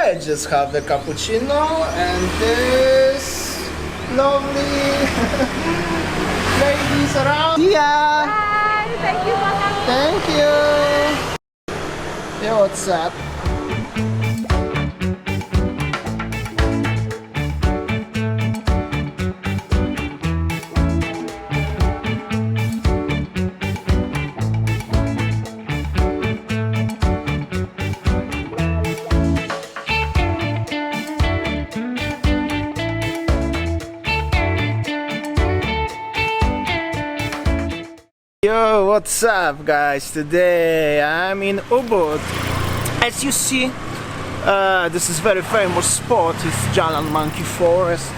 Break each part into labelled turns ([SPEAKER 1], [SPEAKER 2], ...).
[SPEAKER 1] I just have the cappuccino and this lovely ladies around. See ya!
[SPEAKER 2] Bye! Thank you for coming.
[SPEAKER 1] Thank you! Yeah, what's up? Yo, what's up guys? Today I'm in Ubud. As you see, this is very famous spot. It's Jalan Monkey Forest.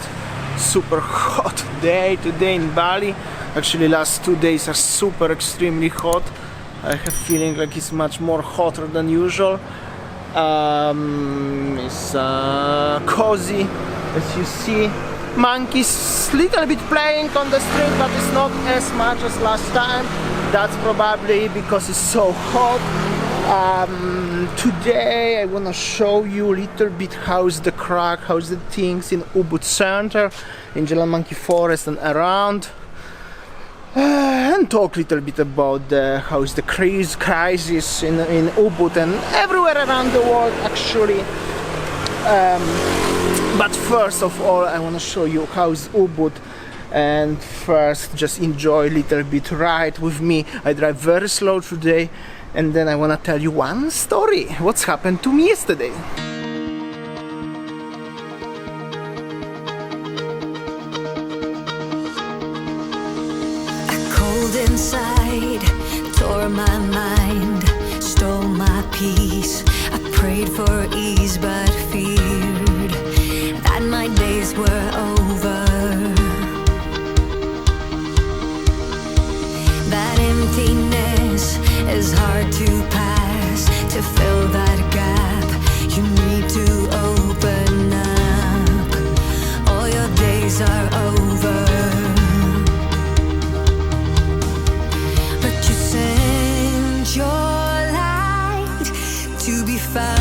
[SPEAKER 1] Super hot day today in Bali. Actually last 2 days are super extremely hot. I have feeling like it's much more hotter than usual. It's cozy, as you see. Monkeys little bit playing on the street, but it's not as much as last time. That's probably because it's so hot. Today I wanna show you a little bit how's the crack, how's the things in Ubud Center, in Jalan Monkey Forest and around, and talk a little bit about how's the crisis in Ubud and everywhere around the world actually. But first of all, I want to show you how's Ubud, and first just enjoy a little bit ride with me. I drive very slow today, and then I want to tell you one story, what's happened to me yesterday.
[SPEAKER 3] A cold inside tore my mind, stole my peace. I prayed for ease but feared that my days were over. That emptiness is hard to pass. To fill that gap, you need to open up. All your days are over, but you sent your light to be found.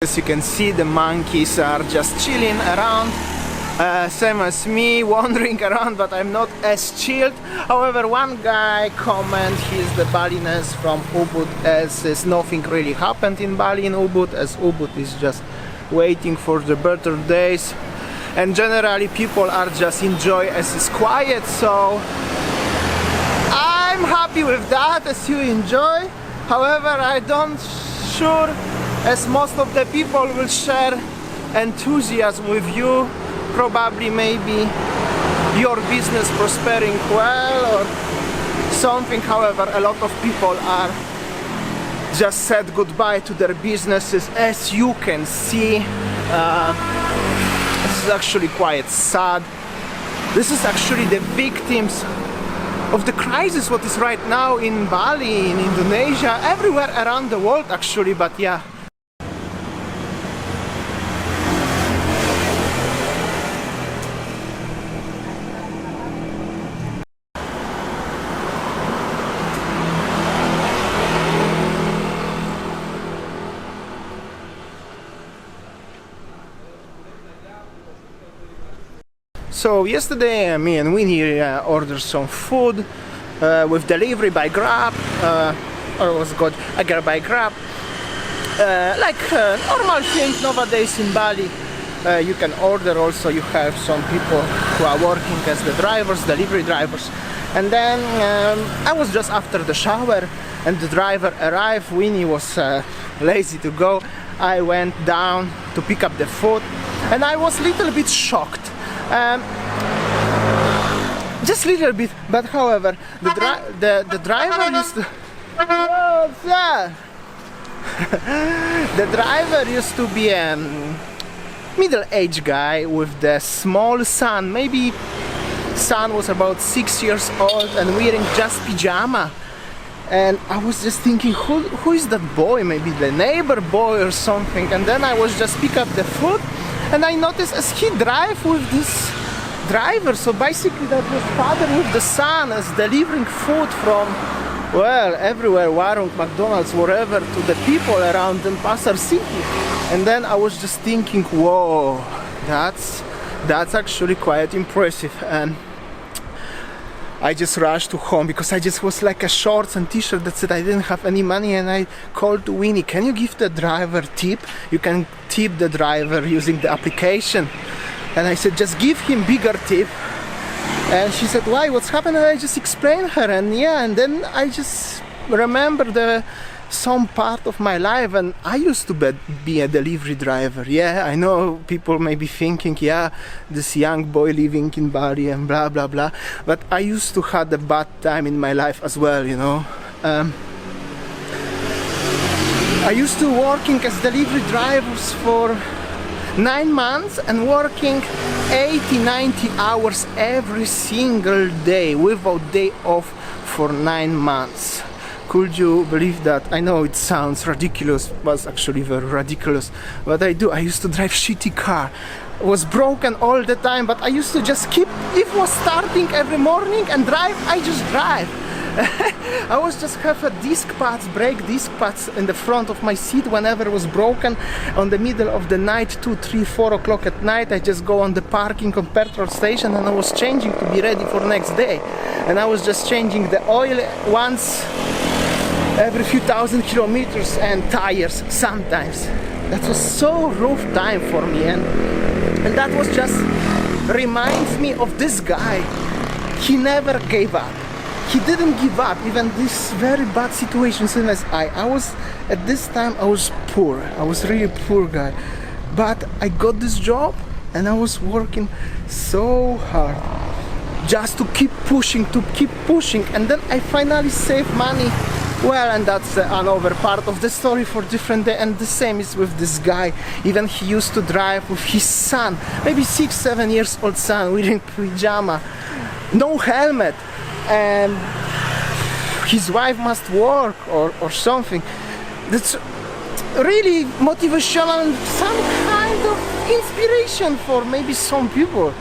[SPEAKER 1] As you can see, the monkeys are just chilling around, same as me, wandering around, but I'm not as chilled. However, one guy comment, he's the Balinese from Ubud, as says nothing really happened in Bali in Ubud, as Ubud is just waiting for the better days, and generally people are just enjoy as it's quiet. So I'm happy with that, as you enjoy. However, I don't sure as most of the people will share enthusiasm with you, probably maybe your business prospering well or something. However, a lot of people are just said goodbye to their businesses, as you can see. This is actually quite sad. This is actually the victims of the crisis what is right now in Bali, in Indonesia, everywhere around the world actually, but yeah. So yesterday me and Winny ordered some food with delivery by Grab, or was good, I got by Grab, like normal thing nowadays in Bali. You can order also, you have some people who are working as the drivers, delivery drivers. And then I was just after the shower and the driver arrived. Winny was lazy to go. I went down to pick up the food and I was a little bit shocked. Just a little bit, but however, the driver used to... What's that? The driver used to be a middle-aged guy with the small son. Maybe son was about 6 years old and wearing just pajama. And I was just thinking, who is that boy? Maybe the neighbor boy or something. And then I was just pick up the food and I noticed as he drive with this driver, so basically that was father with the son as delivering food from, well, everywhere, Warung, McDonald's, wherever, to the people around in Pasar City. And then I was just thinking, whoa, that's actually quite impressive. And I just rushed to home because I just was like a shorts and t-shirt. That's it, I didn't have any money, and I called to Winnie, can you give the driver tip? You can tip the driver using the application. And I said, just give him bigger tip. And she said, why, what's happened? And I just explained her, and yeah, and then I just remember some part of my life, and I used to be a delivery driver. Yeah, I know people may be thinking, yeah, this young boy living in Bali and blah blah blah, but I used to have a bad time in my life as well, you know. I used to working as delivery drivers for 9 months and working 80-90 hours every single day without day off for 9 months. Could you believe that? I know it sounds ridiculous, it was actually very ridiculous, but I do. I used to drive shitty car. It was broken all the time, but I used to just keep, if it was starting every morning and drive, I just drive. I was just have a disc pads, brake disc pads in the front of my seat whenever it was broken. On the middle of the night, 2, 3, 4 o'clock at night, I just go on the parking on petrol station and I was changing to be ready for next day. And I was just changing the oil once every few thousand kilometers and tires sometimes. That was so rough time for me, and that was just reminds me of this guy. He never gave up. He didn't give up, even this very bad situation, same as I was, at this time I was poor, I was really poor guy, but I got this job and I was working so hard just to keep pushing, and then I finally saved money. Well, and that's another part of the story for different day. And the same is with this guy. Even he used to drive with his son, maybe 6-7 years old son, wearing pajama, no helmet, and his wife must work or something. That's really motivational and some kind of inspiration for maybe some people.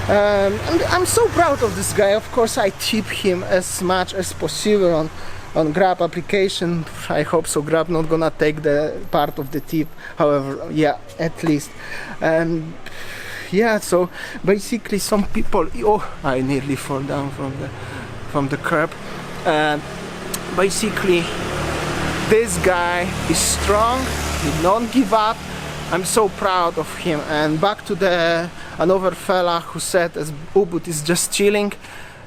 [SPEAKER 1] And I'm so proud of this guy. Of course I tip him as much as possible on Grab application. I hope so. Grab not gonna take the part of the tip. However, yeah, at least. And yeah, so basically some people. Oh, I nearly fall down from the curb. Basically, this guy is strong. He don't give up. I'm so proud of him. And back to another fella who said as Ubud is just chilling.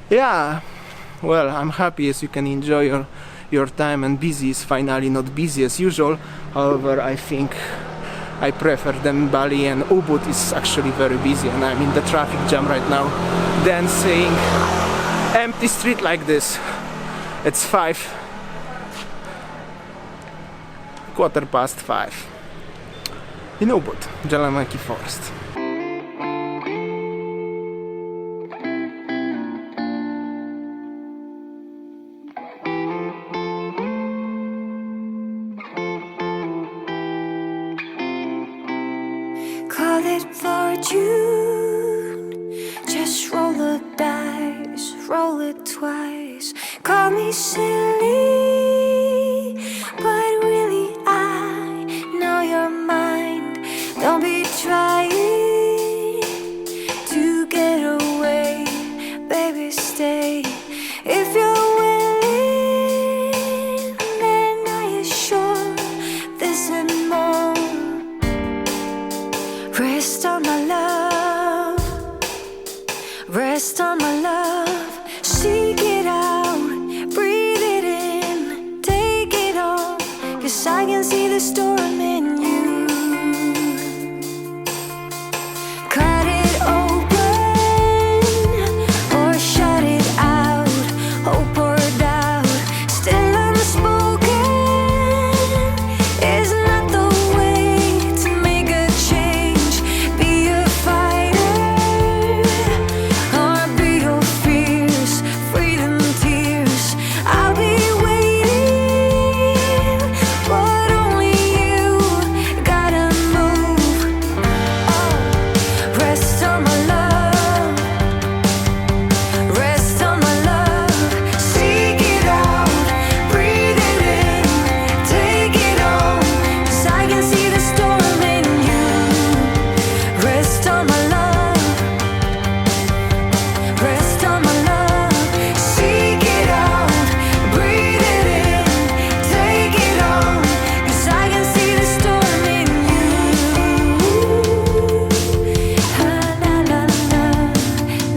[SPEAKER 1] Yeah, well, I'm happy as you can enjoy your time, and busy is finally not busy as usual. However, I think I prefer than Bali, and Ubud is actually very busy, and I'm in the traffic jam right now, dancing, empty street like this. It's 5:15 in Ubud, Jalan Forest.
[SPEAKER 3] Call it fortune, just roll the dice, roll it twice. Call me silly, but really I know your mind. Don't be trying to get away, baby, stay. If you're willing, then I assure this and more. Rest on my love, rest on my love. Seek it out, breathe it in, take it all, 'cause I can see the storm in you. Cut it open or shut it out, hope or doubt, still unspoken is not the way to make a change. Be a fighter or be your fears, freedom tears. I'll be waiting, but only you gotta move. Oh, rest on my love, rest on my love. Seek it out, breathe it in, take it on, 'cause I can see the storm in you. Rest on my love, rest on my love. Seek it out, breathe it in, take it on, 'cause I can see the storm in you. Na na na na,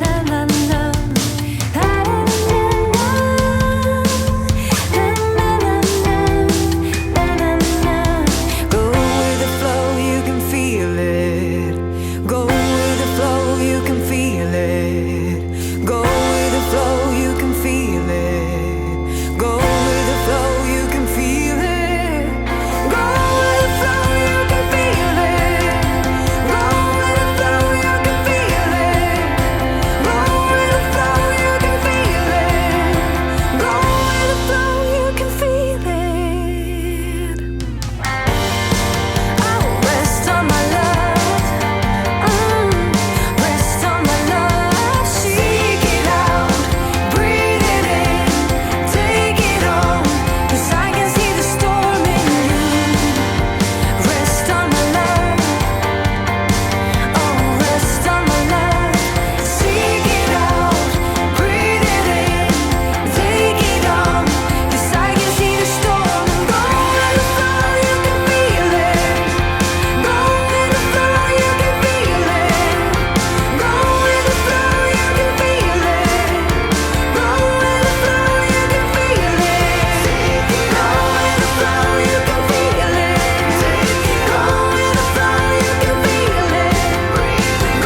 [SPEAKER 3] na na na, na na na. Go with the flow, you can feel it. Go with the flow, you can feel it. Go with the flow, you can feel it. Go with the flow, you can feel it. Go with the flow, you can feel it. Go with the flow, you can feel it. Go with the flow, you can feel it. Go with the flow, you can feel it. Oh, rest on my love, rest on my love. Seek it out, breathe it in, take it on, 'cause I can see the storm in you. Rest on my love, oh, rest on my love. Seek it out, breathe it in, take it on, 'cause I can see the storm. Go with the flow, you can feel it. Go with the flow, you can feel it. Go with the flow, you can feel it. Go with the flow, you can feel it. Go with the flow, you can feel it. Go with the flow, you can feel it.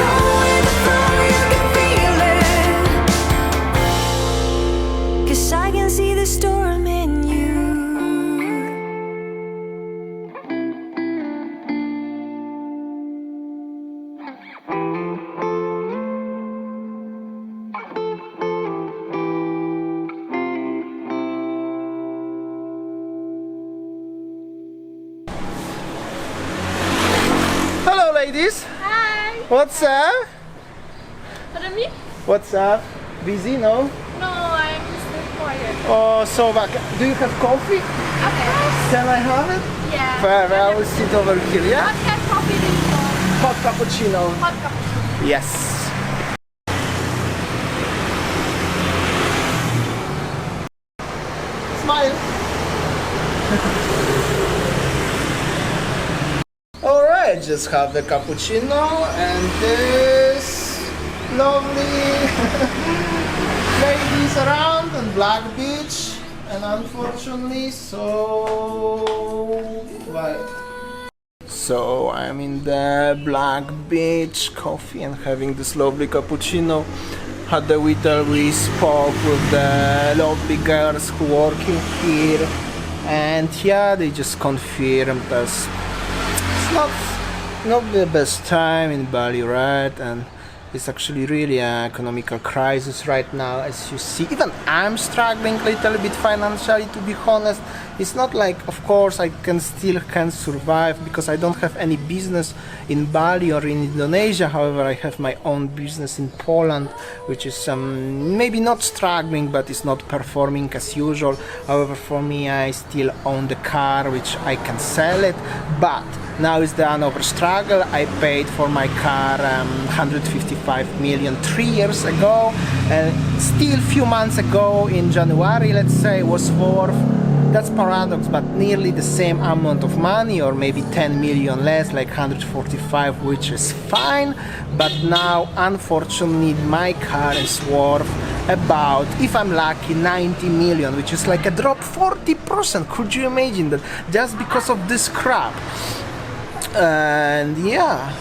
[SPEAKER 3] Go with the flow, you can feel it. 'Cause I can see the storm in you.
[SPEAKER 1] Hello, ladies.
[SPEAKER 2] Hi.
[SPEAKER 1] What's up?
[SPEAKER 2] Pardon me?
[SPEAKER 1] What's up? Busy, no?
[SPEAKER 2] No, I'm Mr. Quiet.
[SPEAKER 1] Oh, so do you have coffee?
[SPEAKER 2] Of course.
[SPEAKER 1] Can I have it?
[SPEAKER 2] Yeah.
[SPEAKER 1] Fair, I will sit over here, yeah?
[SPEAKER 2] What kind of coffee do you want?
[SPEAKER 1] Hot cappuccino.
[SPEAKER 2] Hot cappuccino.
[SPEAKER 1] Yes. Smile. Alright, just have the cappuccino and this lovely ladies around on Black Beach, and unfortunately so I'm in the Black Beach coffee and having this lovely cappuccino. Had the little we spoke with the lovely girls who working here, and yeah, they just confirmed us it's not the best time in Bali, right? And it's actually really an economical crisis right now, as you see. Even I'm struggling a little bit financially, to be honest. It's not like, of course, I can survive because I don't have any business in Bali or in Indonesia. However, I have my own business in Poland, which is maybe not struggling, but it's not performing as usual. However, for me, I still own the car, which I can sell it, but now is the another struggle. I paid for my car 155 million 3 years ago, and still few months ago in January, let's say, was worth, that's paradox, but nearly the same amount of money, or maybe 10 million less, like 145, which is fine. But now, unfortunately, my car is worth about, if I'm lucky, 90 million, which is like a drop 40%. Could you imagine that? Just because of this crap. And yeah.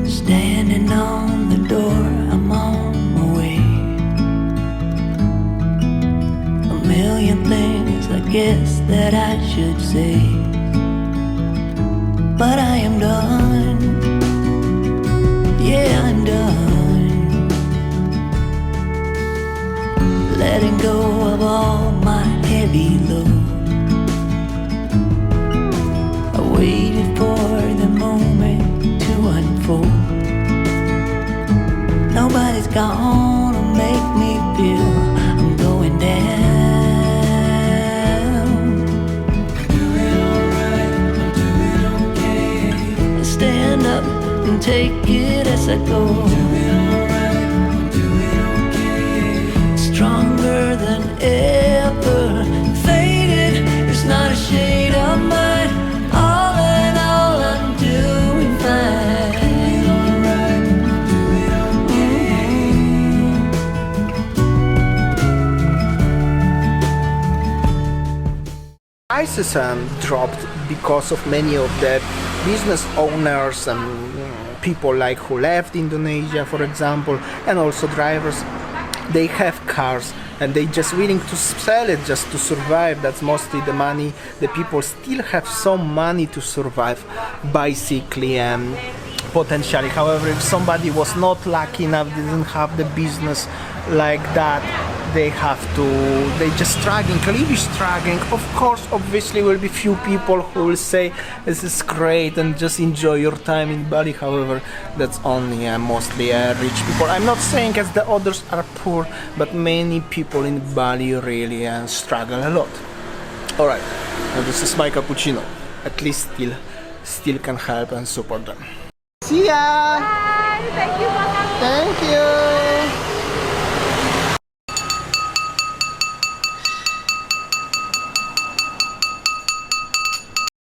[SPEAKER 3] Standing on the door, I'm on my way. A million things I guess that I should say, but I am done. Yeah, I'm done letting go of all my heavy load. I waited for the moment to unfold. Nobody's gonna make me feel I'm going down. I'm doing alright, I'm doing okay. I stand up and take it as I go. I'm doing alright, I'm doing okay. Stronger than ever, faded, there's not a shade of mine. All in all, I'm doing fine. Doing alright, I'm doing okay.
[SPEAKER 1] Prices dropped because of many of the business owners and people like who left Indonesia, for example, and also drivers. They have cars and they just willing to sell it just to survive. That's mostly the money. The people still have some money to survive, basically, potentially. However, if somebody was not lucky enough, didn't have the business like that, they just struggling, really struggling. Of course, obviously, will be few people who will say this is great and just enjoy your time in Bali. However, that's only mostly rich people. I'm not saying as the others are poor, but many people in Bali really struggle a lot. All right, this is my cappuccino. At least still can help and support them. See ya.
[SPEAKER 2] Bye. Thank you, Bang.
[SPEAKER 1] Thank you.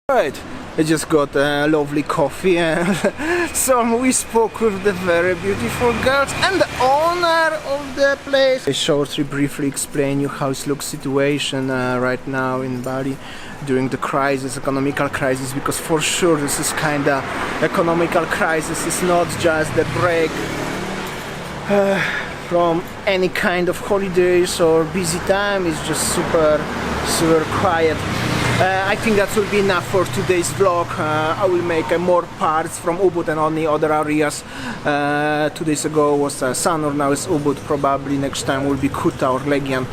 [SPEAKER 1] Right, I just got a lovely coffee and we spoke with the very beautiful girls and the owner of the place. I shortly briefly explain you how it looks situation right now in Bali during the crisis, economical crisis, because for sure this is kinda economical crisis. It's not just the break from any kind of holidays or busy time. It's just super quiet. I think that will be enough for today's vlog. I will make more parts from Ubud and only other areas. 2 days ago was Sanur, now it's Ubud. Probably next time will be Kuta or Legian.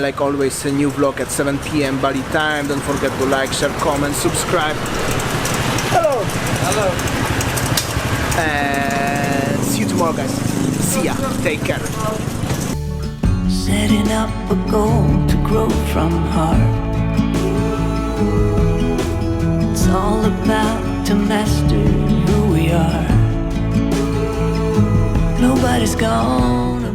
[SPEAKER 1] Like always, a new vlog at 7 p.m. Bali time. Don't forget to like, share, comment, subscribe. Hello! Hello! And see you tomorrow, guys. See ya. Take care.
[SPEAKER 4] Setting up a goal to grow from heart. It's all about to master who we are. Nobody's gone